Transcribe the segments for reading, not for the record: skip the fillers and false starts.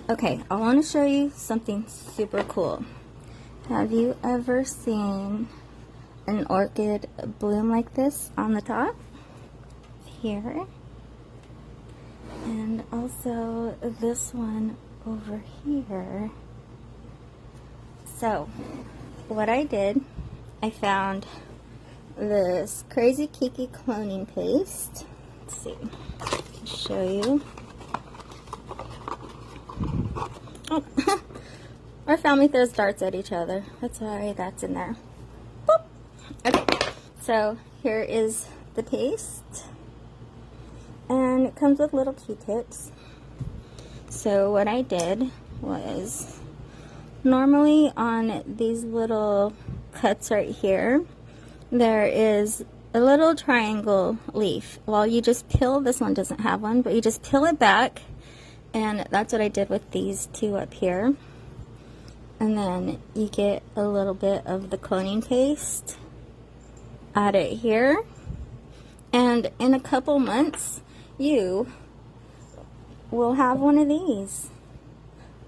Okay, I want to show you something super cool. Have you ever seen an orchid bloom like this on the top? Here. And also this one over here. So, what I did, I found this crazy Keiki cloning paste. Let's see, I'll show you. Oh, our family throws darts at each other. That's why that's in there. Boop. Okay, so here is the paste. And it comes with little Q-tips. So what I did was, normally on these little cuts right here, there is a little triangle leaf. Well, you just peel, this one doesn't have one, but you just peel it back, and that's what I did with these two up here. And then you get a little bit of the cloning paste, add it here, and in a couple months, you will have one of these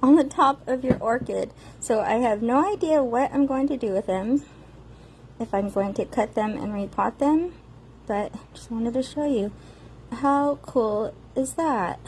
on the top of your orchid. So I have no idea what I'm going to do with them, if I'm going to cut them and repot them, but just wanted to show you. How cool is that?